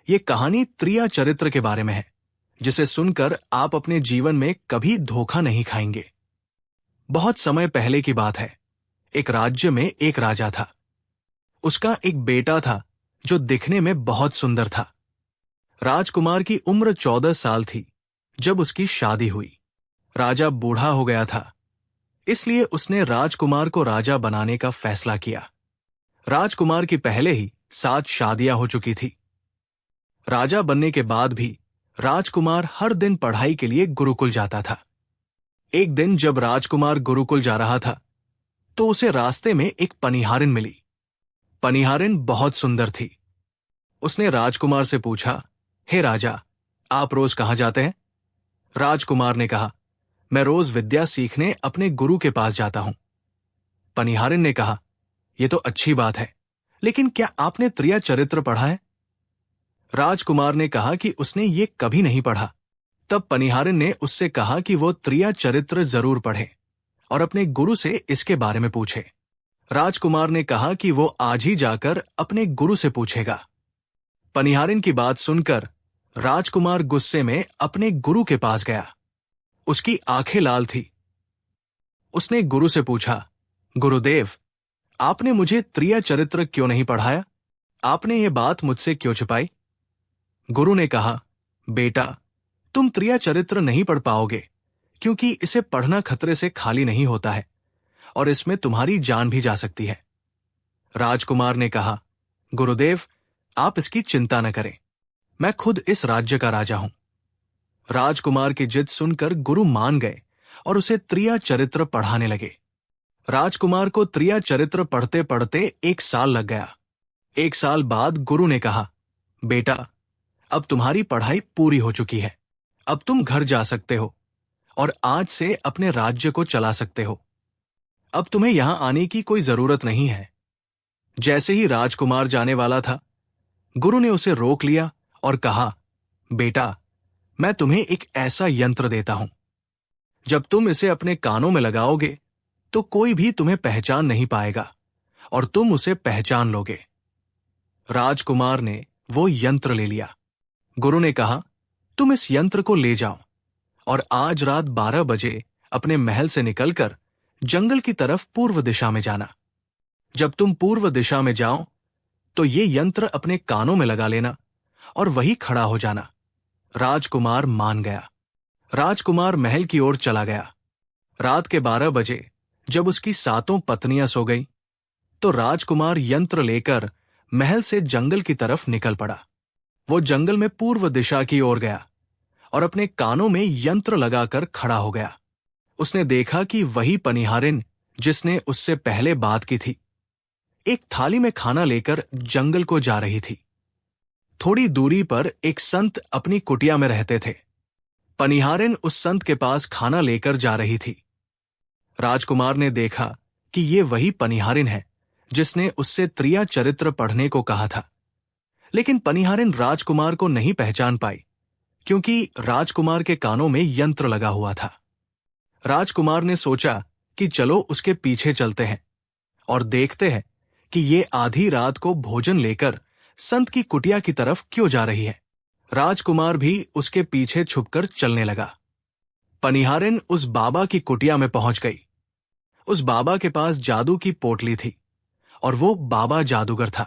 ये कहानी त्रिया चरित्र के बारे में है, जिसे सुनकर आप अपने जीवन में कभी धोखा नहीं खाएंगे। बहुत समय पहले की बात है। एक राज्य में एक राजा था। उसका एक बेटा था जो दिखने में बहुत सुंदर था। राजकुमार की उम्र 14 साल थी जब उसकी शादी हुई। राजा बूढ़ा हो गया था, इसलिए उसने राजकुमार को राजा बनाने का फैसला किया। राजकुमार की पहले ही 7 शादियां हो चुकी थी। राजा बनने के बाद भी राजकुमार हर दिन पढ़ाई के लिए गुरुकुल जाता था। एक दिन जब राजकुमार गुरुकुल जा रहा था तो उसे रास्ते में एक पनिहारिन मिली। पनिहारिन बहुत सुंदर थी। उसने राजकुमार से पूछा, हे राजा, आप रोज कहां जाते हैं? राजकुमार ने कहा, मैं रोज विद्या सीखने अपने गुरु के पास जाता हूं। पनिहारिन ने कहा, यह तो अच्छी बात है, लेकिन क्या आपने त्रिया चरित्र पढ़ा है? राजकुमार ने कहा कि उसने ये कभी नहीं पढ़ा। तब पनिहारिन ने उससे कहा कि वो त्रिया चरित्र जरूर पढ़े और अपने गुरु से इसके बारे में पूछे। राजकुमार ने कहा कि वो आज ही जाकर अपने गुरु से पूछेगा। पनिहारिन की बात सुनकर राजकुमार गुस्से में अपने गुरु के पास गया। उसकी आंखें लाल थी। उसने गुरु से पूछा, गुरुदेव, आपने मुझे त्रिया चरित्र क्यों नहीं पढ़ाया? आपने ये बात मुझसे क्यों छिपाई? गुरु ने कहा, बेटा, तुम त्रिया चरित्र नहीं पढ़ पाओगे क्योंकि इसे पढ़ना खतरे से खाली नहीं होता है और इसमें तुम्हारी जान भी जा सकती है। राजकुमार ने कहा, गुरुदेव, आप इसकी चिंता न करें, मैं खुद इस राज्य का राजा हूं। राजकुमार की जिद सुनकर गुरु मान गए और उसे त्रिया चरित्र पढ़ाने लगे। राजकुमार को त्रिया चरित्र पढ़ते पढ़ते 1 साल लग गया। 1 साल बाद गुरु ने कहा, बेटा, अब तुम्हारी पढ़ाई पूरी हो चुकी है। अब तुम घर जा सकते हो और आज से अपने राज्य को चला सकते हो। अब तुम्हें यहां आने की कोई जरूरत नहीं है। जैसे ही राजकुमार जाने वाला था, गुरु ने उसे रोक लिया और कहा, बेटा, मैं तुम्हें एक ऐसा यंत्र देता हूं। जब तुम इसे अपने कानों में लगाओगे तो कोई भी तुम्हें पहचान नहीं पाएगा और तुम उसे पहचान लोगे। राजकुमार ने वो यंत्र ले लिया। गुरु ने कहा, तुम इस यंत्र को ले जाओ और आज रात 12 बजे अपने महल से निकलकर जंगल की तरफ पूर्व दिशा में जाना। जब तुम पूर्व दिशा में जाओ तो ये यंत्र अपने कानों में लगा लेना और वहीं खड़ा हो जाना। राजकुमार मान गया। राजकुमार महल की ओर चला गया। रात के 12 बजे जब उसकी 7 पत्नियां सो गई तो राजकुमार यंत्र लेकर महल से जंगल की तरफ निकल पड़ा। वो जंगल में पूर्व दिशा की ओर गया और अपने कानों में यंत्र लगाकर खड़ा हो गया। उसने देखा कि वही पनिहारिन जिसने उससे पहले बात की थी, एक थाली में खाना लेकर जंगल को जा रही थी। थोड़ी दूरी पर एक संत अपनी कुटिया में रहते थे। पनिहारिन उस संत के पास खाना लेकर जा रही थी। राजकुमार ने देखा कि ये वही पनिहारिन है जिसने उससे त्रिया चरित्र पढ़ने को कहा था, लेकिन पनिहारिन राजकुमार को नहीं पहचान पाई क्योंकि राजकुमार के कानों में यंत्र लगा हुआ था। राजकुमार ने सोचा कि चलो उसके पीछे चलते हैं और देखते हैं कि ये आधी रात को भोजन लेकर संत की कुटिया की तरफ क्यों जा रही है। राजकुमार भी उसके पीछे छुपकर चलने लगा। पनिहारिन उस बाबा की कुटिया में पहुंच गई। उस बाबा के पास जादू की पोटली थी और वो बाबा जादूगर था।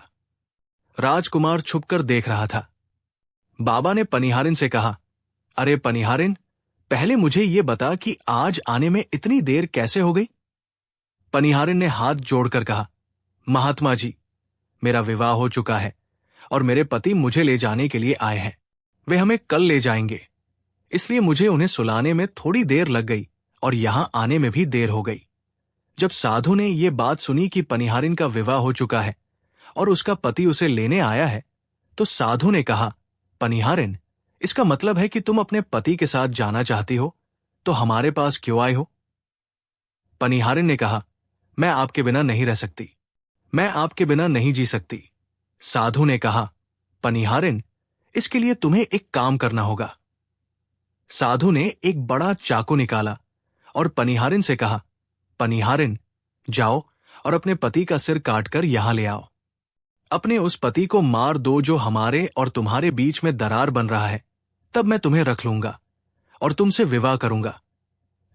राजकुमार छुपकर देख रहा था। बाबा ने पनिहारिन से कहा, अरे पनिहारिन, पहले मुझे ये बता कि आज आने में इतनी देर कैसे हो गई? पनिहारिन ने हाथ जोड़कर कहा, महात्मा जी, मेरा विवाह हो चुका है और मेरे पति मुझे ले जाने के लिए आए हैं। वे हमें कल ले जाएंगे, इसलिए मुझे उन्हें सुलाने में थोड़ी देर लग गई और यहां आने में भी देर हो गई। जब साधु ने ये बात सुनी कि पनिहारिन का विवाह हो चुका है और उसका पति उसे लेने आया है, तो साधु ने कहा, पनिहारिन, इसका मतलब है कि तुम अपने पति के साथ जाना चाहती हो, तो हमारे पास क्यों आए हो? पनिहारिन ने कहा, मैं आपके बिना नहीं रह सकती, मैं आपके बिना नहीं जी सकती। साधु ने कहा, पनिहारिन, इसके लिए तुम्हें एक काम करना होगा। साधु ने एक बड़ा चाकू निकाला और पनिहारिन से कहा, पनिहारिन, जाओ और अपने पति का सिर काटकर यहां ले आओ। अपने उस पति को मार दो जो हमारे और तुम्हारे बीच में दरार बन रहा है, तब मैं तुम्हें रख लूंगा और तुमसे विवाह करूंगा,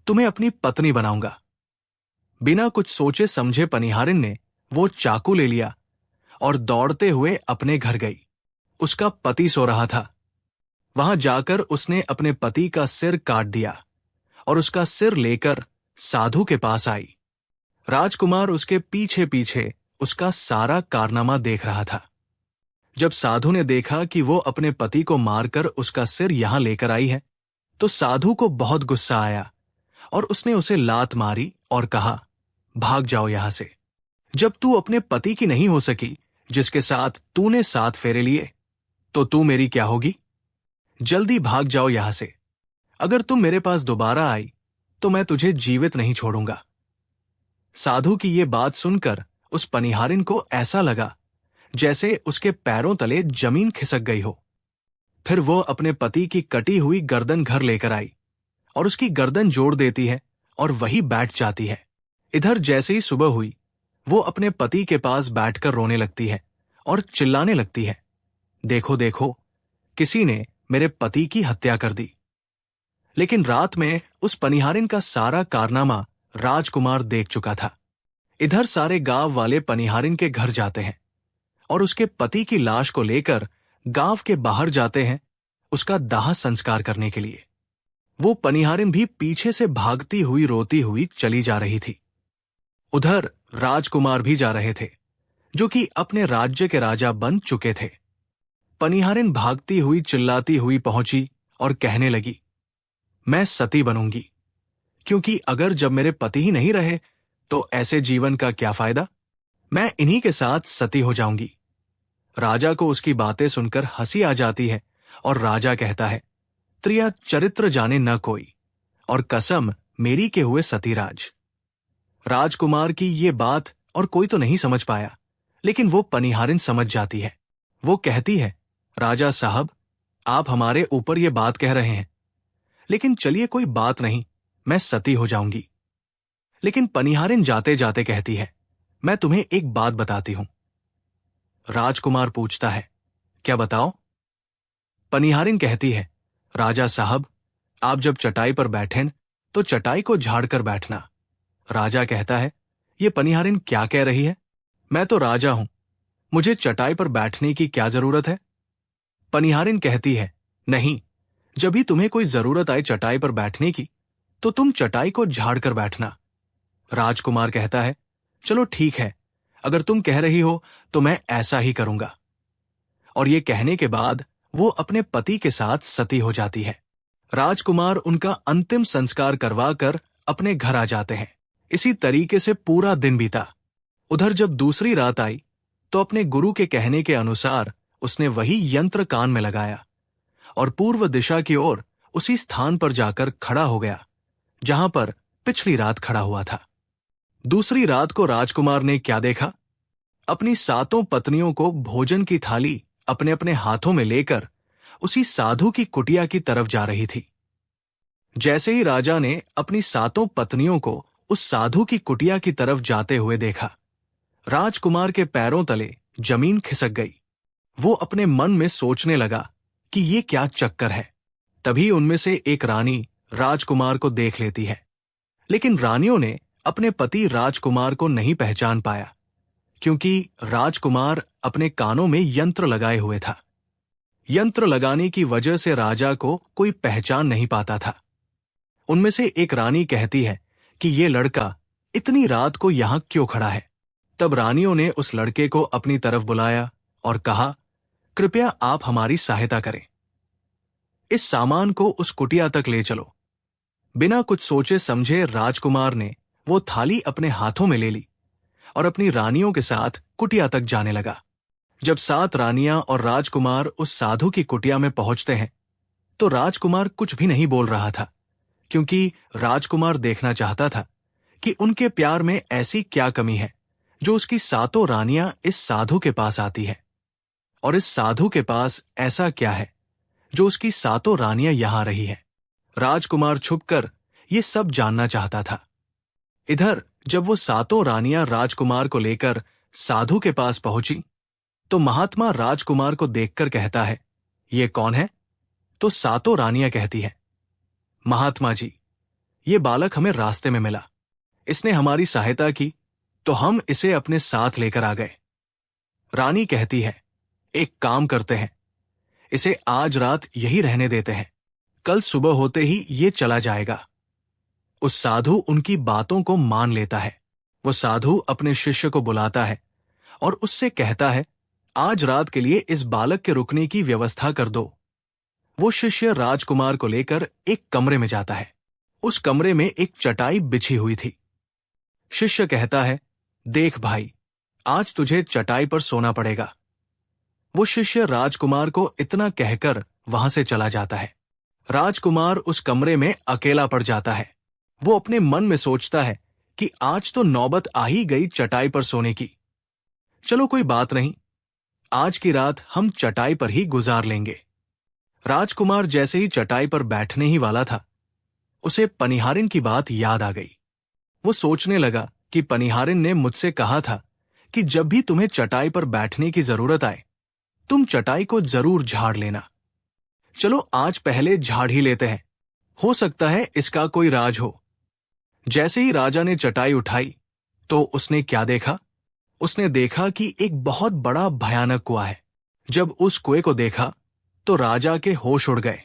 तुम्हें अपनी पत्नी बनाऊंगा। बिना कुछ सोचे समझे पनिहारिन ने वो चाकू ले लिया और दौड़ते हुए अपने घर गई। उसका पति सो रहा था। वहां जाकर उसने अपने पति का सिर काट दिया और उसका सिर लेकर साधु के पास आई। राजकुमार उसके पीछे पीछे उसका सारा कारनामा देख रहा था। जब साधु ने देखा कि वो अपने पति को मारकर उसका सिर यहां लेकर आई है, तो साधु को बहुत गुस्सा आया और उसने उसे लात मारी और कहा, भाग जाओ यहां से। जब तू अपने पति की नहीं हो सकी जिसके साथ तूने 7 फेरे लिए, तो तू मेरी क्या होगी? जल्दी भाग जाओ यहां से। अगर तुम मेरे पास दोबारा आई तो मैं तुझे जीवित नहीं छोड़ूंगा। साधु की ये बात सुनकर उस पनिहारिन को ऐसा लगा जैसे उसके पैरों तले जमीन खिसक गई हो। फिर वो अपने पति की कटी हुई गर्दन घर लेकर आई और उसकी गर्दन जोड़ देती है और वही बैठ जाती है। इधर जैसे ही सुबह हुई, वो अपने पति के पास बैठकर रोने लगती है और चिल्लाने लगती है, देखो देखो, किसी ने मेरे पति की हत्या कर दी। लेकिन रात में उस पनिहारिन का सारा कारनामा राजकुमार देख चुका था। इधर सारे गांव वाले पनिहारिन के घर जाते हैं और उसके पति की लाश को लेकर गांव के बाहर जाते हैं उसका दाह संस्कार करने के लिए। वो पनिहारिन भी पीछे से भागती हुई रोती हुई चली जा रही थी। उधर राजकुमार भी जा रहे थे, जो कि अपने राज्य के राजा बन चुके थे। पनिहारिन भागती हुई चिल्लाती हुई पहुंची और कहने लगी, मैं सती बनूंगी, क्योंकि अगर जब मेरे पति ही नहीं रहे तो ऐसे जीवन का क्या फायदा? मैं इन्हीं के साथ सती हो जाऊंगी। राजा को उसकी बातें सुनकर हंसी आ जाती है और राजा कहता है, त्रिया चरित्र जाने न कोई, और कसम मेरी के हुए सतीराज। राजकुमार की ये बात और कोई तो नहीं समझ पाया, लेकिन वो पनिहारिन समझ जाती है। वो कहती है, राजा साहब, आप हमारे ऊपर ये बात कह रहे हैं, लेकिन चलिए कोई बात नहीं, मैं सती हो जाऊंगी। लेकिन पनिहारिन जाते जाते कहती है, मैं तुम्हें एक बात बताती हूं। राजकुमार पूछता है, क्या बताओ? पनिहारिन कहती है, राजा साहब, आप जब चटाई पर बैठें तो चटाई को झाड़कर बैठना। राजा कहता है, ये पनिहारिन क्या कह रही है? मैं तो राजा हूं, मुझे चटाई पर बैठने की क्या जरूरत है? पनिहारिन कहती है, नहीं, जब भी तुम्हें कोई जरूरत आए चटाई पर बैठने की, तो तुम चटाई को झाड़कर बैठना। राजकुमार कहता है, चलो ठीक है, अगर तुम कह रही हो तो मैं ऐसा ही करूंगा। और ये कहने के बाद वो अपने पति के साथ सती हो जाती है। राजकुमार उनका अंतिम संस्कार करवाकर अपने घर आ जाते हैं। इसी तरीके से पूरा दिन बीता। उधर जब दूसरी रात आई तो अपने गुरु के कहने के अनुसार उसने वही यंत्र कान में लगाया और पूर्व दिशा की ओर उसी स्थान पर जाकर खड़ा हो गया जहां पर पिछली रात खड़ा हुआ था। दूसरी रात को राजकुमार ने क्या देखा? अपनी 7 पत्नियों को भोजन की थाली अपने अपने हाथों में लेकर उसी साधु की कुटिया की तरफ जा रही थी। जैसे ही राजा ने अपनी 7 पत्नियों को उस साधु की कुटिया की तरफ जाते हुए देखा, राजकुमार के पैरों तले जमीन खिसक गई। वो अपने मन में सोचने लगा कि ये क्या चक्कर है। तभी उनमें से एक रानी राजकुमार को देख लेती है, लेकिन रानियों ने अपने पति राजकुमार को नहीं पहचान पाया, क्योंकि राजकुमार अपने कानों में यंत्र लगाए हुए था। यंत्र लगाने की वजह से राजा को कोई पहचान नहीं पाता था। उनमें से एक रानी कहती है कि ये लड़का इतनी रात को यहां क्यों खड़ा है? तब रानियों ने उस लड़के को अपनी तरफ बुलाया और कहा, कृपया आप हमारी सहायता करें, इस सामान को उस कुटिया तक ले चलो। बिना कुछ सोचे समझे राजकुमार ने वो थाली अपने हाथों में ले ली और अपनी रानियों के साथ कुटिया तक जाने लगा। जब 7 रानियां और राजकुमार उस साधु की कुटिया में पहुंचते हैं तो राजकुमार कुछ भी नहीं बोल रहा था, क्योंकि राजकुमार देखना चाहता था कि उनके प्यार में ऐसी क्या कमी है जो उसकी 7 रानियां इस साधु के पास आती है, और इस साधु के पास ऐसा क्या है जो उसकी 7 रानियां यहां रही हैं। राजकुमार छुपकर ये सब जानना चाहता था। इधर जब वो 7 रानियां राजकुमार को लेकर साधु के पास पहुंची तो महात्मा राजकुमार को देखकर कहता है, ये कौन है? तो सातों रानियां कहती हैं, महात्मा जी, ये बालक हमें रास्ते में मिला। इसने हमारी सहायता की तो हम इसे अपने साथ लेकर आ गए। रानी कहती है, एक काम करते हैं, इसे आज रात यही रहने देते हैं, कल सुबह होते ही ये चला जाएगा। उस साधु उनकी बातों को मान लेता है। वो साधु अपने शिष्य को बुलाता है और उससे कहता है, आज रात के लिए इस बालक के रुकने की व्यवस्था कर दो। वो शिष्य राजकुमार को लेकर एक कमरे में जाता है। उस कमरे में एक चटाई बिछी हुई थी। शिष्य कहता है, देख भाई, आज तुझे चटाई पर सोना पड़ेगा। वो शिष्य राजकुमार को इतना कहकर वहां से चला जाता है। राजकुमार उस कमरे में अकेला पड़ जाता है। वो अपने मन में सोचता है कि आज तो नौबत आ ही गई चटाई पर सोने की। चलो कोई बात नहीं, आज की रात हम चटाई पर ही गुजार लेंगे। राजकुमार जैसे ही चटाई पर बैठने ही वाला था, उसे पनिहारिन की बात याद आ गई। वो सोचने लगा कि पनिहारिन ने मुझसे कहा था कि जब भी तुम्हें चटाई पर बैठने की जरूरत आए, तुम चटाई को जरूर झाड़ लेना। चलो आज पहले झाड़ ही लेते हैं, हो सकता है इसका कोई राज हो। जैसे ही राजा ने चटाई उठाई तो उसने क्या देखा? उसने देखा कि एक बहुत बड़ा भयानक कुआं है। जब उस कुएं को देखा तो राजा के होश उड़ गए।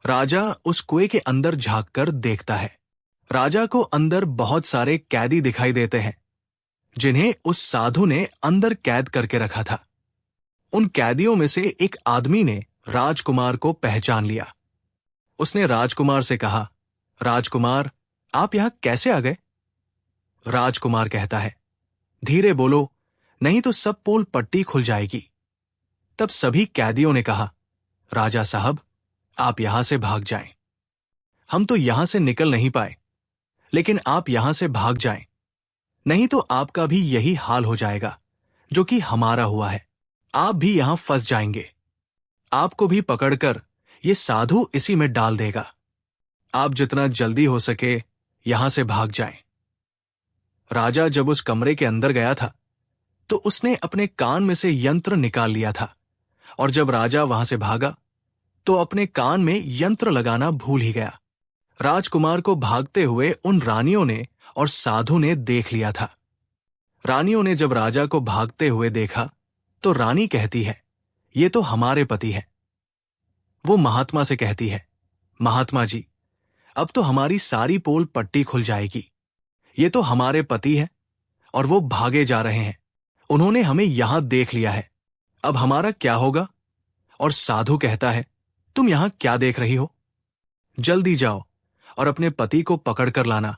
राजा उस कुएं के अंदर झांककर देखता है। राजा को अंदर बहुत सारे कैदी दिखाई देते हैं, जिन्हें उस साधु ने अंदर कैद करके रखा था। उन कैदियों में से एक आदमी ने राजकुमार को पहचान लिया। उसने राजकुमार से कहा, राजकुमार, आप यहां कैसे आ गए? राजकुमार कहता है, धीरे बोलो, नहीं तो सब पोल पट्टी खुल जाएगी। तब सभी कैदियों ने कहा, राजा साहब, आप यहां से भाग जाएं। हम तो यहां से निकल नहीं पाए, लेकिन आप यहां से भाग जाएं, नहीं तो आपका भी यही हाल हो जाएगा जो कि हमारा हुआ है। आप भी यहां फंस जाएंगे। आपको भी पकड़कर ये साधु इसी में डाल देगा। आप जितना जल्दी हो सके यहां से भाग जाएं। राजा जब उस कमरे के अंदर गया था तो उसने अपने कान में से यंत्र निकाल लिया था, और जब राजा वहां से भागा तो अपने कान में यंत्र लगाना भूल ही गया। राजकुमार को भागते हुए उन रानियों ने और साधु ने देख लिया था। रानियों ने जब राजा को भागते हुए देखा तो रानी कहती है, ये तो हमारे पति हैं। वो महात्मा से कहती है, महात्मा जी, अब तो हमारी सारी पोल पट्टी खुल जाएगी। ये तो हमारे पति हैं और वो भागे जा रहे हैं। उन्होंने हमें यहां देख लिया है, अब हमारा क्या होगा? और साधु कहता है, तुम यहां क्या देख रही हो? जल्दी जाओ और अपने पति को पकड़ कर लाना।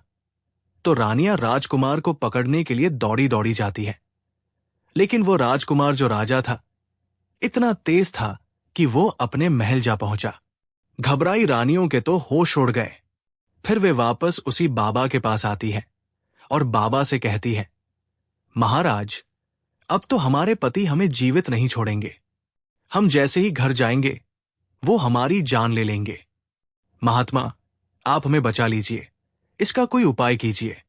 तो रानियां राजकुमार को पकड़ने के लिए दौड़ी दौड़ी जाती है, लेकिन वो राजकुमार जो राजा था इतना तेज था कि वो अपने महल जा पहुंचा। घबराई रानियों के तो होश उड़ गए। फिर वे वापस उसी बाबा के पास आती है और बाबा से कहती है, महाराज, अब तो हमारे पति हमें जीवित नहीं छोड़ेंगे। हम जैसे ही घर जाएंगे वो हमारी जान ले लेंगे। महात्मा, आप हमें बचा लीजिए, इसका कोई उपाय कीजिए।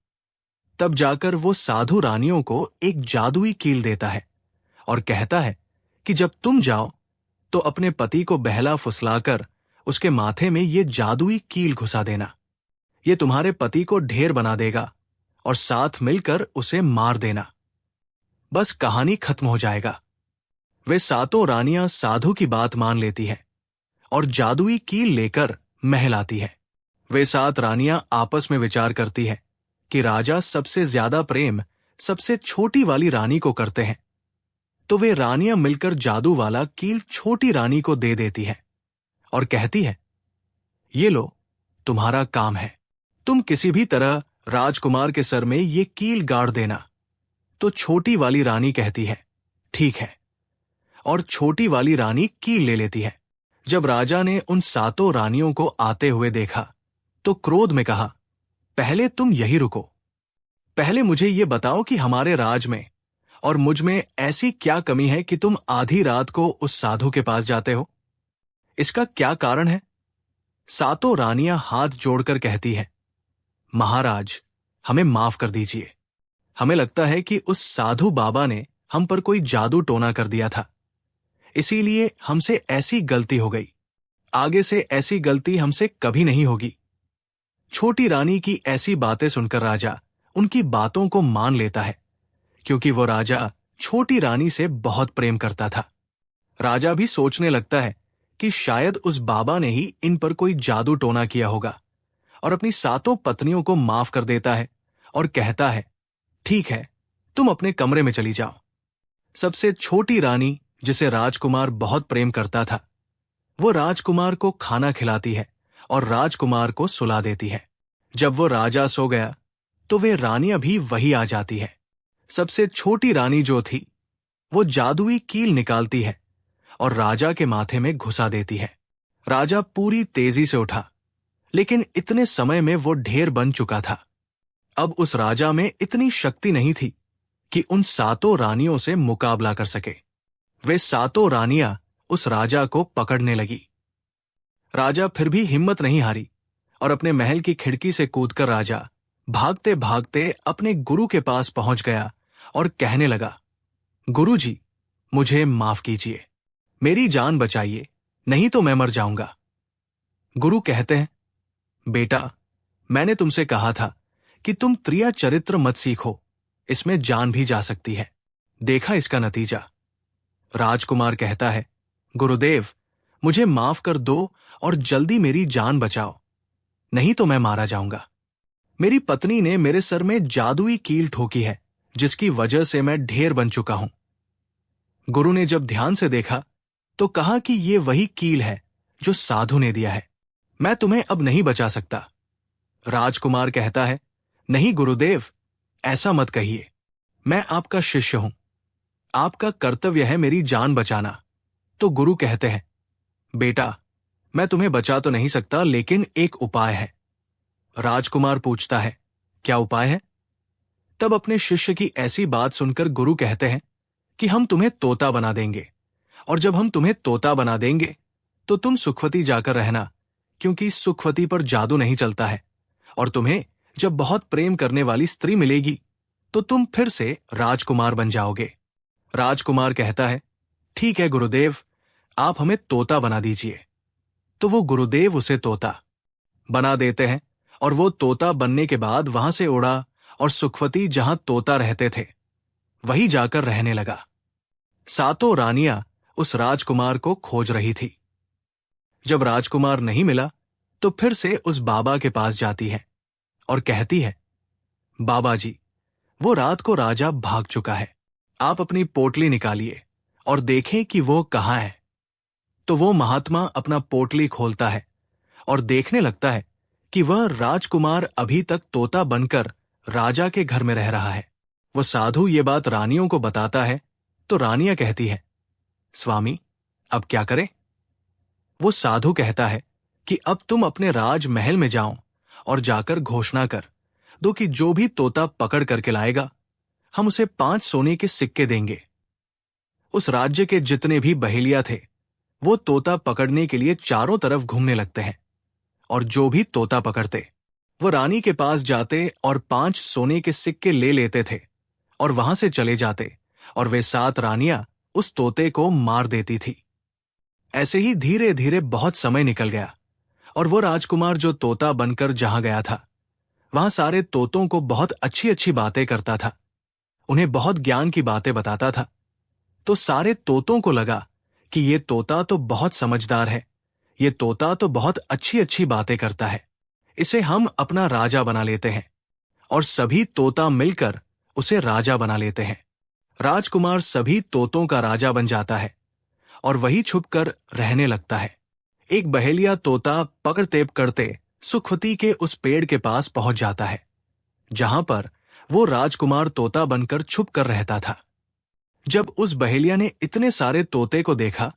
तब जाकर वो साधु रानियों को एक जादुई कील देता है और कहता है कि जब तुम जाओ तो अपने पति को बहला फुसलाकर उसके माथे में ये जादुई कील घुसा देना। ये तुम्हारे पति को ढेर बना देगा और साथ मिलकर उसे मार देना। बस कहानी खत्म हो जाएगा। वे सातों रानियां साधु की बात मान लेती हैं और जादुई कील लेकर महल आती है। वे सात रानियां आपस में विचार करती हैं कि राजा सबसे ज्यादा प्रेम सबसे छोटी वाली रानी को करते हैं, तो वे रानियां मिलकर जादू वाला कील छोटी रानी को दे देती हैं और कहती है, ये लो, तुम्हारा काम है। तुम किसी भी तरह राजकुमार के सर में ये कील गाड़ देना। तो छोटी वाली रानी कहती है, ठीक है, और छोटी वाली रानी कील ले लेती है। जब राजा ने उन सातों रानियों को आते हुए देखा तो क्रोध में कहा, पहले तुम यही रुको। पहले मुझे ये बताओ कि हमारे राज में और मुझ में ऐसी क्या कमी है कि तुम आधी रात को उस साधु के पास जाते हो? इसका क्या कारण है? सातों रानियां हाथ जोड़कर कहती हैं, महाराज, हमें माफ कर दीजिए। हमें लगता है कि उस साधु बाबा ने हम पर कोई जादू टोना कर दिया था। इसीलिए हमसे ऐसी गलती हो गई। आगे से ऐसी गलती हमसे कभी नहीं होगी। छोटी रानी की ऐसी बातें सुनकर राजा उनकी बातों को मान लेता है, क्योंकि वो राजा छोटी रानी से बहुत प्रेम करता था। राजा भी सोचने लगता है कि शायद उस बाबा ने ही इन पर कोई जादू टोना किया होगा, और अपनी सातों पत्नियों को माफ कर देता है और कहता है, ठीक है, तुम अपने कमरे में चली जाओ। सबसे छोटी रानी, जिसे राजकुमार बहुत प्रेम करता था, वो राजकुमार को खाना खिलाती है और राजकुमार को सुला देती है। जब वो राजा सो गया तो वे रानियां भी वही आ जाती है। सबसे छोटी रानी जो थी, वो जादुई कील निकालती है और राजा के माथे में घुसा देती है। राजा पूरी तेजी से उठा, लेकिन इतने समय में वो ढेर बन चुका था। अब उस राजा में इतनी शक्ति नहीं थी कि उन सातों रानियों से मुकाबला कर सके। वे सातों रानियां उस राजा को पकड़ने लगी। राजा फिर भी हिम्मत नहीं हारी और अपने महल की खिड़की से कूदकर राजा भागते भागते अपने गुरु के पास पहुंच गया और कहने लगा, गुरुजी, मुझे माफ कीजिए, मेरी जान बचाइए, नहीं तो मैं मर जाऊंगा। गुरु कहते हैं, बेटा, मैंने तुमसे कहा था कि तुम त्रिया चरित्र मत सीखो, इसमें जान भी जा सकती है। देखा इसका नतीजा। राजकुमार कहता है, गुरुदेव, मुझे माफ कर दो और जल्दी मेरी जान बचाओ, नहीं तो मैं मारा जाऊंगा। मेरी पत्नी ने मेरे सर में जादुई कील ठोकी है, जिसकी वजह से मैं ढेर बन चुका हूं। गुरु ने जब ध्यान से देखा तो कहा कि ये वही कील है जो साधु ने दिया है, मैं तुम्हें अब नहीं बचा सकता। राजकुमार कहता है, नहीं गुरुदेव, ऐसा मत कहिए, मैं आपका शिष्य हूं, आपका कर्तव्य है मेरी जान बचाना। तो गुरु कहते हैं, बेटा, मैं तुम्हें बचा तो नहीं सकता, लेकिन एक उपाय है। राजकुमार पूछता है, क्या उपाय है? तब अपने शिष्य की ऐसी बात सुनकर गुरु कहते हैं कि हम तुम्हें तोता बना देंगे, और जब हम तुम्हें तोता बना देंगे तो तुम सुखवती जाकर रहना, क्योंकि सुखवती पर जादू नहीं चलता है, और तुम्हें जब बहुत प्रेम करने वाली स्त्री मिलेगी तो तुम फिर से राजकुमार बन जाओगे। राजकुमार कहता है, ठीक है गुरुदेव, आप हमें तोता बना दीजिए। तो वो गुरुदेव उसे तोता बना देते हैं, और वो तोता बनने के बाद वहां से उड़ा और सुखवती जहां तोता रहते थे वहीं जाकर रहने लगा। सातों रानियां उस राजकुमार को खोज रही थी। जब राजकुमार नहीं मिला तो फिर से उस बाबा के पास जाती है और कहती है, बाबा जी, वो रात को राजा भाग चुका है, आप अपनी पोटली निकालिए और देखें कि वो कहाँ है। तो वो महात्मा अपना पोटली खोलता है और देखने लगता है कि वह राजकुमार अभी तक तोता बनकर राजा के घर में रह रहा है। वो साधु ये बात रानियों को बताता है तो रानियां कहती है, स्वामी, अब क्या करें? वो साधु कहता है कि अब तुम अपने राजमहल में जाओ और जाकर घोषणा कर दो कि जो भी तोता पकड़ करके लाएगा, हम उसे 5 सोने के सिक्के देंगे। उस राज्य के जितने भी बहेलिया थे, वो तोता पकड़ने के लिए चारों तरफ घूमने लगते हैं, और जो भी तोता पकड़ते वो रानी के पास जाते और 5 सोने के सिक्के ले लेते थे और वहां से चले जाते, और वे 7 रानियां उस तोते को मार देती थी। ऐसे ही धीरे धीरे बहुत समय निकल गया, और वो राजकुमार जो तोता बनकर जहां गया था, वहां सारे तोतों को बहुत अच्छी अच्छी बातें करता था, उन्हें बहुत ज्ञान की बातें बताता था। तो सारे तोतों को लगा कि ये तोता तो बहुत समझदार है, ये तोता तो बहुत अच्छी अच्छी बातें करता है, इसे हम अपना राजा बना लेते हैं। और सभी तोता मिलकर उसे राजा बना लेते हैं। राजकुमार सभी तोतों का राजा बन जाता है और वही छुपकर रहने लगता है। एक बहेलिया तोता पकड़ते पकड़ते सुखवती के उस पेड़ के पास पहुंच जाता है, जहां पर वो राजकुमार तोता बनकर छुप कर रहता था। जब उस बहेलिया ने इतने सारे तोते को देखा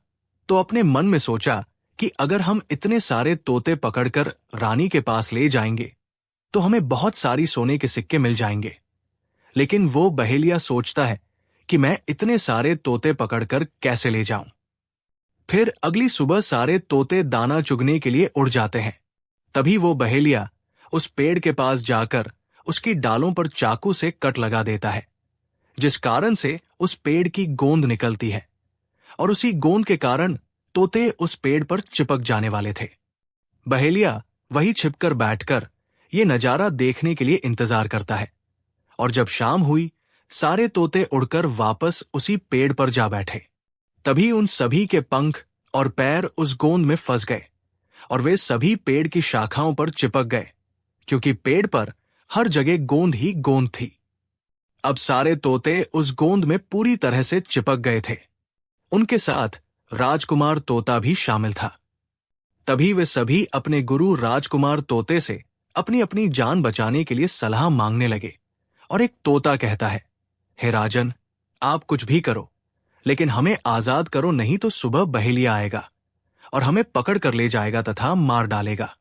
तो अपने मन में सोचा कि अगर हम इतने सारे तोते पकड़कर रानी के पास ले जाएंगे तो हमें बहुत सारी सोने के सिक्के मिल जाएंगे। लेकिन वो बहेलिया सोचता है कि मैं इतने सारे तोते पकड़कर कैसे ले जाऊं। फिर अगली सुबह सारे तोते दाना चुगने के लिए उड़ जाते हैं। तभी वो बहेलिया उस पेड़ के पास जाकर उसकी डालों पर चाकू से कट लगा देता है, जिस कारण से उस पेड़ की गोंद निकलती है और उसी गोंद के कारण तोते उस पेड़ पर चिपक जाने वाले थे। बहेलिया वही छिपकर बैठकर ये नजारा देखने के लिए इंतजार करता है, और जब शाम हुई सारे तोते उड़कर वापस उसी पेड़ पर जा बैठे। तभी उन सभी के पंख और पैर उस गोंद में फंस गए और वे सभी पेड़ की शाखाओं पर चिपक गए, क्योंकि पेड़ पर हर जगह गोंद ही गोंद थी। अब सारे तोते उस गोंद में पूरी तरह से चिपक गए थे। उनके साथ राजकुमार तोता भी शामिल था। तभी वे सभी अपने गुरु राजकुमार तोते से अपनी अपनी जान बचाने के लिए सलाह मांगने लगे। और एक तोता कहता है, हे राजन, आप कुछ भी करो, लेकिन हमें आजाद करो, नहीं तो सुबह बहेलिया आएगा और हमें पकड़ कर ले जाएगा तथा मार डालेगा।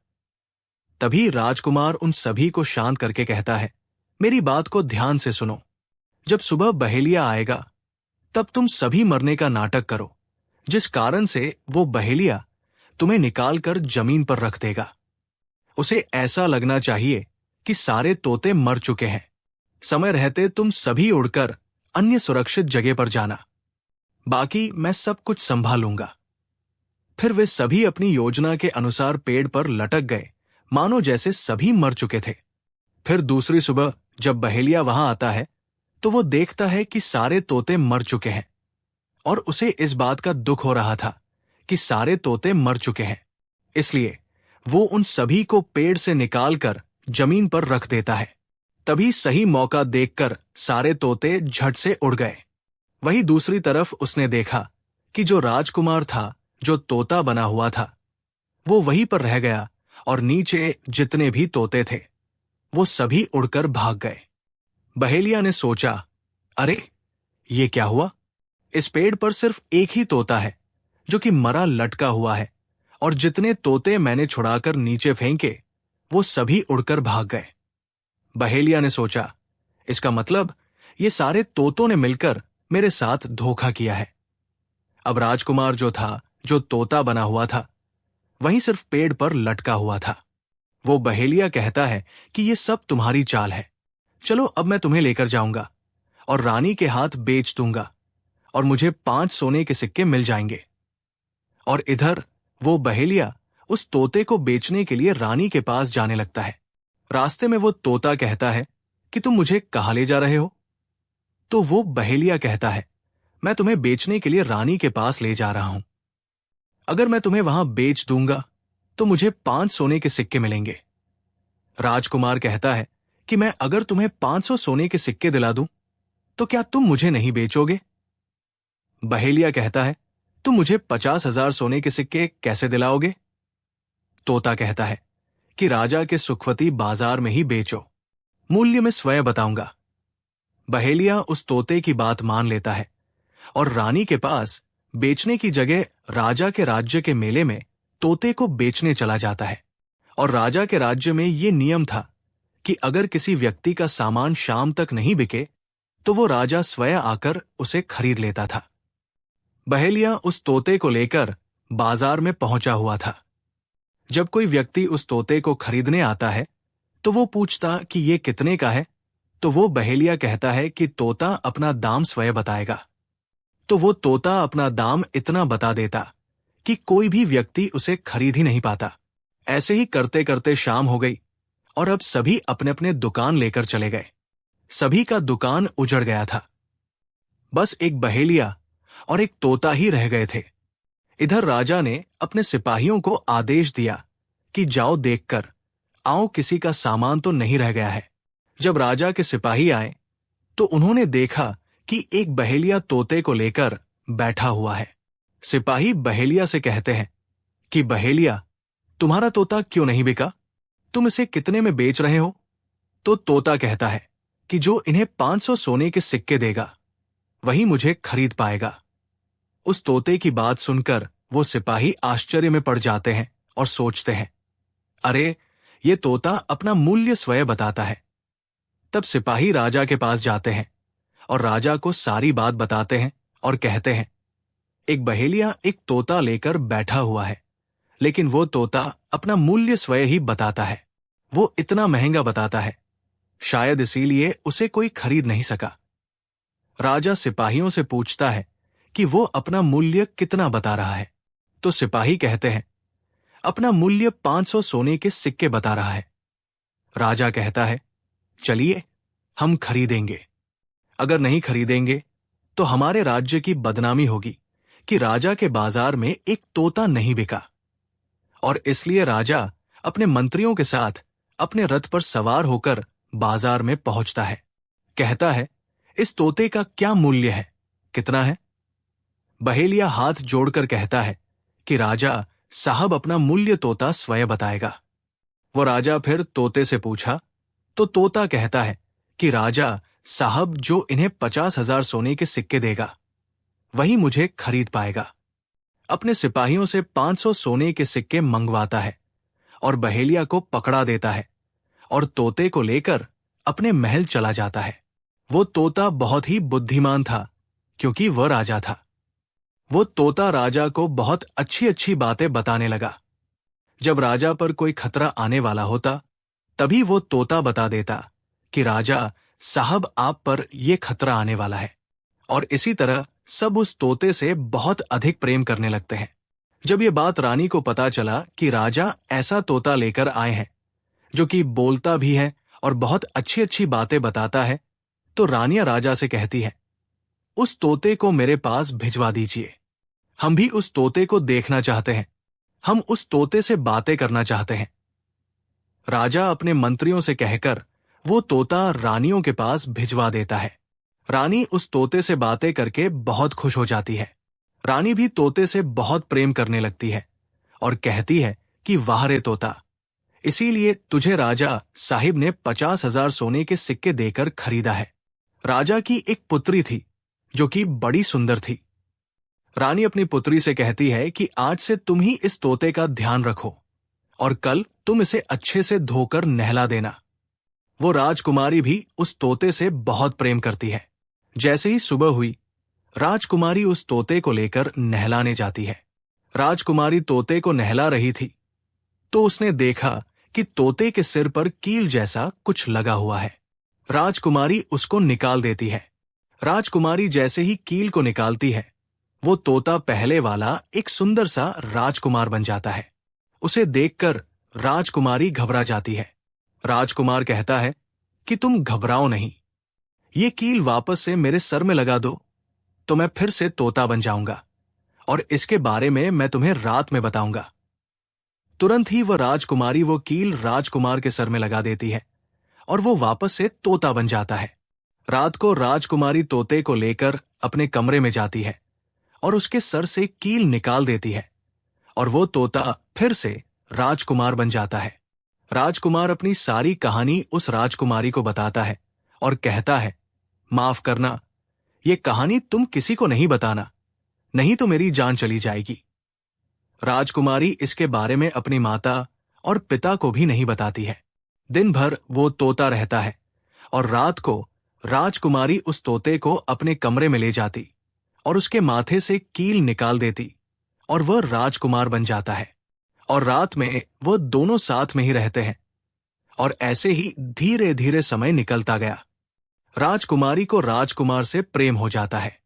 तभी राजकुमार उन सभी को शांत करके कहता है, मेरी बात को ध्यान से सुनो। जब सुबह बहेलिया आएगा तब तुम सभी मरने का नाटक करो, जिस कारण से वो बहेलिया तुम्हें निकालकर जमीन पर रख देगा। उसे ऐसा लगना चाहिए कि सारे तोते मर चुके हैं। समय रहते तुम सभी उड़कर अन्य सुरक्षित जगह पर जाना, बाकी मैं सब कुछ संभालूंगा। फिर वे सभी अपनी योजना के अनुसार पेड़ पर लटक गए, मानो जैसे सभी मर चुके थे। फिर दूसरी सुबह जब बहेलिया वहां आता है तो वो देखता है कि सारे तोते मर चुके हैं, और उसे इस बात का दुख हो रहा था कि सारे तोते मर चुके हैं। इसलिए वो उन सभी को पेड़ से निकालकर जमीन पर रख देता है। तभी सही मौका देखकर सारे तोते झट से उड़ गए। वहीं दूसरी तरफ उसने देखा कि जो राजकुमार था, जो तोता बना हुआ था, वो वहीं पर रह गया, और नीचे जितने भी तोते थे वो सभी उड़कर भाग गए। बहेलिया ने सोचा, अरे ये क्या हुआ? इस पेड़ पर सिर्फ एक ही तोता है जो कि मरा लटका हुआ है, और जितने तोते मैंने छुड़ाकर नीचे फेंके वो सभी उड़कर भाग गए। बहेलिया ने सोचा, इसका मतलब ये सारे तोतों ने मिलकर मेरे साथ धोखा किया है। अब राजकुमार जो था, जो तोता बना हुआ था, वहीं सिर्फ पेड़ पर लटका हुआ था। वो बहेलिया कहता है कि ये सब तुम्हारी चाल है। चलो अब मैं तुम्हें लेकर जाऊंगा और रानी के हाथ बेच दूंगा, और मुझे 5 सोने के सिक्के मिल जाएंगे। और इधर वो बहेलिया उस तोते को बेचने के लिए रानी के पास जाने लगता है। रास्ते में वो तोता कहता है कि तुम मुझे कहाँ ले जा रहे हो? तो वो बहेलिया कहता है, मैं तुम्हें बेचने के लिए रानी के पास ले जा रहा हूं। अगर मैं तुम्हें वहां बेच दूंगा तो मुझे 5 सोने के सिक्के मिलेंगे। राजकुमार कहता है कि मैं अगर तुम्हें 500 सोने के सिक्के दिला दूं तो क्या तुम मुझे नहीं बेचोगे? बहेलिया कहता है, तुम मुझे 50,000 सोने के सिक्के कैसे दिलाओगे? तोता कहता है कि राजा के सुखवती बाजार में ही बेचो, मूल्य मैं स्वयं बताऊंगा। बहेलिया उस तोते की बात मान लेता है और रानी के पास बेचने की जगह राजा के राज्य के मेले में तोते को बेचने चला जाता है। और राजा के राज्य में ये नियम था कि अगर किसी व्यक्ति का सामान शाम तक नहीं बिके तो वो राजा स्वयं आकर उसे खरीद लेता था। बहेलिया उस तोते को लेकर बाजार में पहुंचा हुआ था। जब कोई व्यक्ति उस तोते को खरीदने आता है तो वो पूछता कि ये कितने का है, तो वो बहेलिया कहता है कि तोता अपना दाम स्वयं बताएगा। तो वो तोता अपना दाम इतना बता देता कि कोई भी व्यक्ति उसे खरीद ही नहीं पाता। ऐसे ही करते करते शाम हो गई और अब सभी अपने अपने दुकान लेकर चले गए। सभी का दुकान उजड़ गया था। बस एक बहेलिया और एक तोता ही रह गए थे। इधर राजा ने अपने सिपाहियों को आदेश दिया कि जाओ देखकर आओ, किसी का सामान तो नहीं रह गया है। जब राजा के सिपाही आए तो उन्होंने देखा कि एक बहेलिया तोते को लेकर बैठा हुआ है। सिपाही बहेलिया से कहते हैं कि बहेलिया, तुम्हारा तोता क्यों नहीं बिका? तुम इसे कितने में बेच रहे हो? तो तोता कहता है कि जो इन्हें 500 सोने के सिक्के देगा वही मुझे खरीद पाएगा। उस तोते की बात सुनकर वो सिपाही आश्चर्य में पड़ जाते हैं और सोचते हैं, अरे ये तोता अपना मूल्य स्वयं बताता है। तब सिपाही राजा के पास जाते हैं और राजा को सारी बात बताते हैं और कहते हैं, एक बहेलिया एक तोता लेकर बैठा हुआ है, लेकिन वो तोता अपना मूल्य स्वयं ही बताता है। वो इतना महंगा बताता है, शायद इसीलिए उसे कोई खरीद नहीं सका। राजा सिपाहियों से पूछता है कि वो अपना मूल्य कितना बता रहा है। तो सिपाही कहते हैं, अपना मूल्य 500 सोने के सिक्के बता रहा है। राजा कहता है, चलिए हम खरीदेंगे। अगर नहीं खरीदेंगे तो हमारे राज्य की बदनामी होगी कि राजा के बाजार में एक तोता नहीं बिका। और इसलिए राजा अपने मंत्रियों के साथ अपने रथ पर सवार होकर बाजार में पहुंचता है। कहता है, इस तोते का क्या मूल्य है, कितना है? बहेलिया हाथ जोड़कर कहता है कि राजा साहब, अपना मूल्य तोता स्वयं बताएगा। वो राजा फिर तोते से पूछा तो तोता कहता है कि राजा साहब, जो इन्हें 50,000 सोने के सिक्के देगा वही मुझे खरीद पाएगा। अपने सिपाहियों से 500 सोने के सिक्के मंगवाता है और बहेलिया को पकड़ा देता है और तोते को लेकर अपने महल चला जाता है। वो तोता बहुत ही बुद्धिमान था क्योंकि वह राजा था। वो तोता राजा को बहुत अच्छी अच्छी बातें बताने लगा। जब राजा पर कोई खतरा आने वाला होता तभी वो तोता बता देता कि राजा साहब, आप पर यह खतरा आने वाला है। और इसी तरह सब उस तोते से बहुत अधिक प्रेम करने लगते हैं। जब ये बात रानी को पता चला कि राजा ऐसा तोता लेकर आए हैं जो कि बोलता भी है और बहुत अच्छी अच्छी बातें बताता है, तो रानियां राजा से कहती है, उस तोते को मेरे पास भिजवा दीजिए। हम भी उस तोते को देखना चाहते हैं, हम उस तोते से बातें करना चाहते हैं। राजा अपने मंत्रियों से कहकर वो तोता रानियों के पास भिजवा देता है। रानी उस तोते से बातें करके बहुत खुश हो जाती है। रानी भी तोते से बहुत प्रेम करने लगती है और कहती है कि वाह रे तोता, इसीलिए तुझे राजा साहिब ने 50,000 सोने के सिक्के देकर खरीदा है। राजा की एक पुत्री थी जो कि बड़ी सुंदर थी। रानी अपनी पुत्री से कहती है कि आज से तुम ही इस तोते का ध्यान रखो और कल तुम इसे अच्छे से धोकर नहला देना। वो राजकुमारी भी उस तोते से बहुत प्रेम करती है। जैसे ही सुबह हुई, राजकुमारी उस तोते को लेकर नहलाने जाती है। राजकुमारी तोते को नहला रही थी तो उसने देखा कि तोते के सिर पर कील जैसा कुछ लगा हुआ है। राजकुमारी उसको निकाल देती है। राजकुमारी जैसे ही कील को निकालती है, वो तोता पहले वाला एक सुंदर सा राजकुमार बन जाता है। उसे देखकर राजकुमारी घबरा जाती है। राजकुमार कहता है कि तुम घबराओ नहीं, ये कील वापस से मेरे सर में लगा दो तो मैं फिर से तोता बन जाऊंगा और इसके बारे में मैं तुम्हें रात में बताऊंगा। तुरंत ही वह राजकुमारी वो कील राजकुमार के सर में लगा देती है और वो वापस से तोता बन जाता है। रात को राजकुमारी तोते को लेकर अपने कमरे में जाती है और उसके सर से कील निकाल देती है और वो तोता फिर से राजकुमार बन जाता है। राजकुमार अपनी सारी कहानी उस राजकुमारी को बताता है और कहता है, माफ करना, ये कहानी तुम किसी को नहीं बताना, नहीं तो मेरी जान चली जाएगी। राजकुमारी इसके बारे में अपनी माता और पिता को भी नहीं बताती है। दिन भर वो तोता रहता है और रात को राजकुमारी उस तोते को अपने कमरे में ले जाती और उसके माथे से कील निकाल देती और वह राजकुमार बन जाता है। और रात में वो दोनों साथ में ही रहते हैं और ऐसे ही धीरे धीरे समय निकलता गया। राजकुमारी को राजकुमार से प्रेम हो जाता है।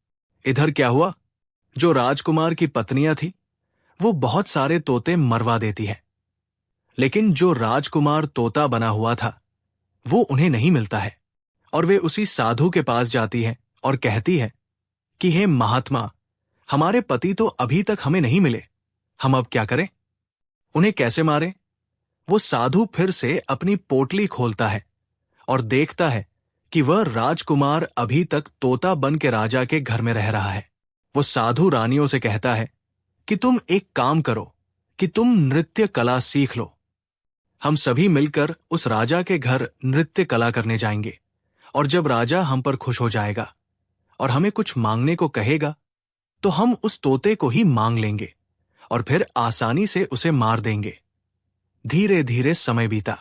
इधर क्या हुआ, जो राजकुमार की पत्नियां थी वो बहुत सारे तोते मरवा देती है, लेकिन जो राजकुमार तोता बना हुआ था वो उन्हें नहीं मिलता है और वे उसी साधु के पास जाती है और कहती है कि हे महात्मा, हमारे पति तो अभी तक हमें नहीं मिले, हम अब क्या करें, उन्हें कैसे मारें? वो साधु फिर से अपनी पोटली खोलता है और देखता है कि वह राजकुमार अभी तक तोता बन के राजा के घर में रह रहा है। वो साधु रानियों से कहता है कि तुम एक काम करो कि तुम नृत्य कला सीख लो। हम सभी मिलकर उस राजा के घर नृत्य कला करने जाएंगे और जब राजा हम पर खुश हो जाएगा और हमें कुछ मांगने को कहेगा तो हम उस तोते को ही मांग लेंगे और फिर आसानी से उसे मार देंगे। धीरे धीरे समय बीता।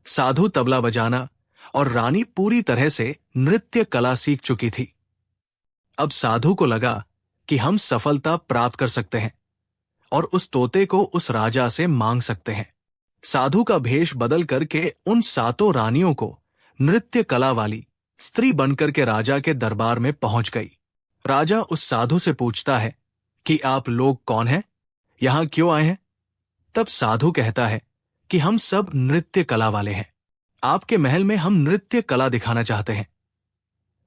साधु तबला बजाना और रानी पूरी तरह से नृत्य कला सीख चुकी थी। अब साधु को लगा कि हम सफलता प्राप्त कर सकते हैं और उस तोते को उस राजा से मांग सकते हैं। साधु का भेष बदल करके उन सातों रानियों को नृत्य कला वाली स्त्री बनकर के राजा के दरबार में पहुंच गई। राजा उस साधु से पूछता है कि आप लोग कौन हैं, यहां क्यों आए हैं? तब साधु कहता है कि हम सब नृत्य कला वाले हैं, आपके महल में हम नृत्य कला दिखाना चाहते हैं।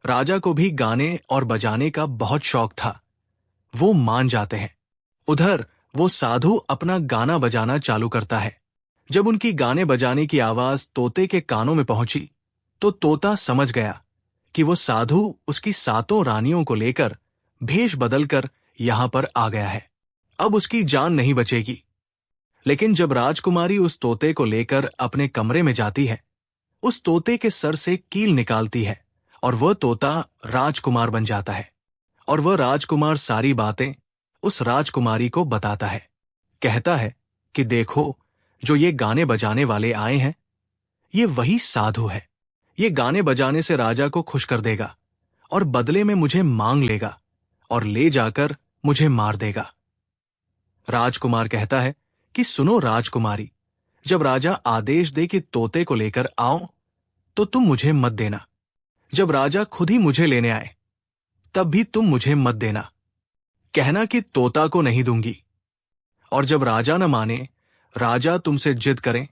राजा को भी गाने और बजाने का बहुत शौक था, वो मान जाते हैं। उधर वो साधु अपना गाना बजाना चालू करता है। जब उनकी गाने बजाने की आवाज तोते के कानों में पहुंची तो तोता समझ गया कि वो साधु उसकी 7 रानियों को लेकर भेष बदलकर यहां पर आ गया है। अब उसकी जान नहीं बचेगी। लेकिन जब राजकुमारी उस तोते को लेकर अपने कमरे में जाती है, उस तोते के सर से कील निकालती है और वह तोता राजकुमार बन जाता है। और वह राजकुमार सारी बातें उस राजकुमारी को बताता है। कहता है कि देखो, जो ये गाने बजाने वाले आए हैं, ये वही साधु है। ये गाने बजाने से राजा को खुश कर देगा और बदले में मुझे मांग लेगा और ले जाकर मुझे मार देगा। राजकुमार कहता है कि सुनो राजकुमारी, जब राजा आदेश दे कि तोते को लेकर आओ तो तुम मुझे मत देना। जब राजा खुद ही मुझे लेने आए तब भी तुम मुझे मत देना। कहना कि तोता को नहीं दूंगी। और जब राजा न माने, राजा तुमसे जिद करें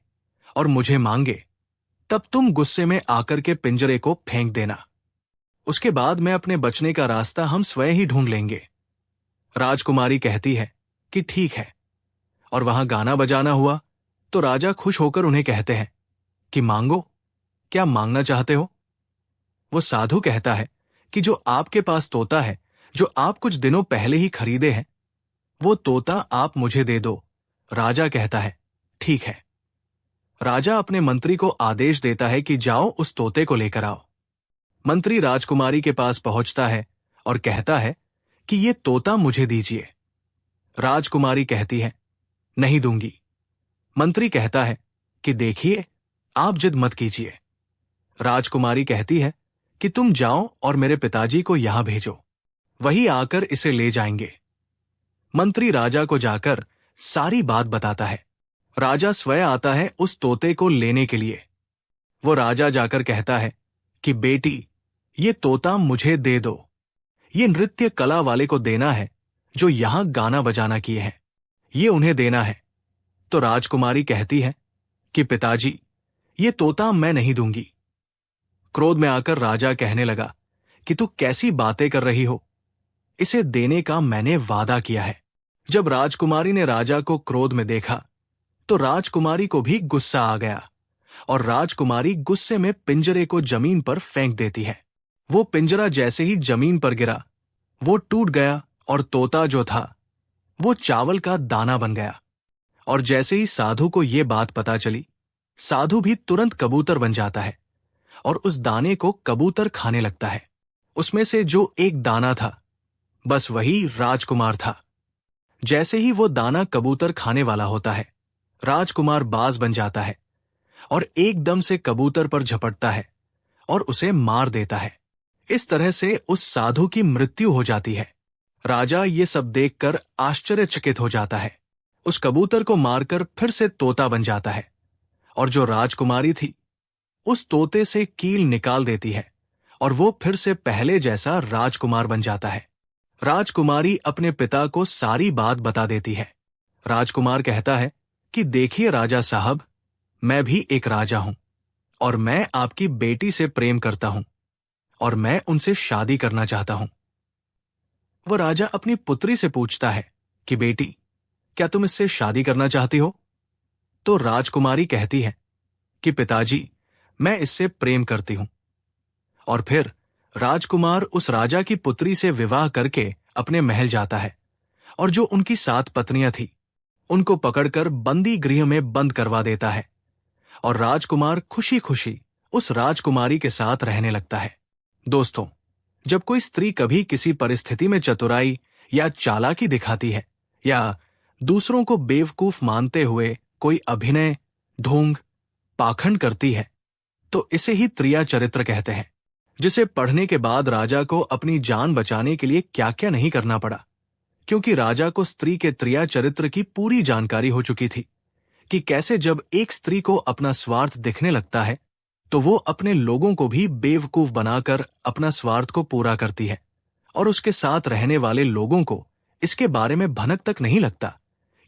और मुझे मांगे, तब तुम गुस्से में आकर के पिंजरे को फेंक देना। उसके बाद मैं अपने बचने का रास्ता हम स्वयं ही ढूंढ लेंगे। राजकुमारी कहती है कि ठीक है। और वहां गाना बजाना हुआ तो राजा खुश होकर उन्हें कहते हैं कि मांगो, क्या मांगना चाहते हो? वो साधु कहता है कि जो आपके पास तोता है, जो आप कुछ दिनों पहले ही खरीदे हैं, वो तोता आप मुझे दे दो। राजा कहता है ठीक है। राजा अपने मंत्री को आदेश देता है कि जाओ उस तोते को लेकर आओ। मंत्री राजकुमारी के पास पहुंचता है और कहता है कि ये तोता मुझे दीजिए। राजकुमारी कहती है नहीं दूंगी। मंत्री कहता है कि देखिए, आप जिद मत कीजिए। राजकुमारी कहती है कि तुम जाओ और मेरे पिताजी को यहां भेजो, वही आकर इसे ले जाएंगे। मंत्री राजा को जाकर सारी बात बताता है। राजा स्वयं आता है उस तोते को लेने के लिए। वो राजा जाकर कहता है कि बेटी, ये तोता मुझे दे दो। ये नृत्य कला वाले को देना है जो यहां गाना बजाना किए हैं, ये उन्हें देना है। तो राजकुमारी कहती है कि पिताजी, ये तोता मैं नहीं दूंगी। क्रोध में आकर राजा कहने लगा कि तू कैसी बातें कर रही हो, इसे देने का मैंने वादा किया है। जब राजकुमारी ने राजा को क्रोध में देखा तो राजकुमारी को भी गुस्सा आ गया और राजकुमारी गुस्से में पिंजरे को जमीन पर फेंक देती है। वो पिंजरा जैसे ही जमीन पर गिरा, वो टूट गया और तोता जो था वो चावल का दाना बन गया। और जैसे ही साधु को ये बात पता चली, साधु भी तुरंत कबूतर बन जाता है और उस दाने को कबूतर खाने लगता है। उसमें से जो एक दाना था, बस वही राजकुमार था। जैसे ही वो दाना कबूतर खाने वाला होता है, राजकुमार बाज बन जाता है और एकदम से कबूतर पर झपटता है और उसे मार देता है। इस तरह से उस साधु की मृत्यु हो जाती है। राजा ये सब देखकर आश्चर्यचकित हो जाता है। उस कबूतर को मारकर फिर से तोता बन जाता है और जो राजकुमारी थी, उस तोते से कील निकाल देती है और वो फिर से पहले जैसा राजकुमार बन जाता है। राजकुमारी अपने पिता को सारी बात बता देती है। राजकुमार कहता है कि देखिए राजा साहब, मैं भी एक राजा हूं और मैं आपकी बेटी से प्रेम करता हूं और मैं उनसे शादी करना चाहता हूं। वह राजा अपनी पुत्री से पूछता है कि बेटी, क्या तुम इससे शादी करना चाहती हो? तो राजकुमारी कहती है कि पिताजी, मैं इससे प्रेम करती हूं। और फिर राजकुमार उस राजा की पुत्री से विवाह करके अपने महल जाता है और जो उनकी 7 पत्नियां थी, उनको पकड़कर बंदी गृह में बंद करवा देता है और राजकुमार खुशी खुशी उस राजकुमारी के साथ रहने लगता है। दोस्तों, जब कोई स्त्री कभी किसी परिस्थिति में चतुराई या चालाकी दिखाती है या दूसरों को बेवकूफ मानते हुए कोई अभिनय, ढोंग, पाखंड करती है, तो इसे ही त्रिया चरित्र कहते हैं, जिसे पढ़ने के बाद राजा को अपनी जान बचाने के लिए क्या क्या नहीं करना पड़ा, क्योंकि राजा को स्त्री के त्रिया चरित्र की पूरी जानकारी हो चुकी थी कि कैसे जब एक स्त्री को अपना स्वार्थ दिखने लगता है तो वो अपने लोगों को भी बेवकूफ बनाकर अपना स्वार्थ को पूरा करती है और उसके साथ रहने वाले लोगों को इसके बारे में भनक तक नहीं लगता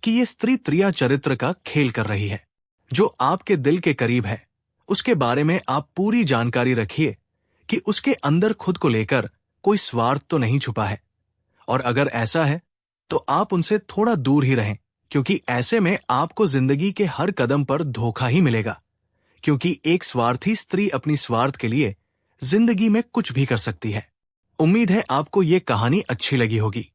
कि ये स्त्री त्रिया चरित्र का खेल कर रही है। जो आपके दिल के करीब है उसके बारे में आप पूरी जानकारी रखिए कि उसके अंदर खुद को लेकर कोई स्वार्थ तो नहीं छुपा है, और अगर ऐसा है तो आप उनसे थोड़ा दूर ही रहें, क्योंकि ऐसे में आपको जिंदगी के हर कदम पर धोखा ही मिलेगा। क्योंकि एक स्वार्थी स्त्री अपनी स्वार्थ के लिए जिंदगी में कुछ भी कर सकती है। उम्मीद है आपको ये कहानी अच्छी लगी होगी।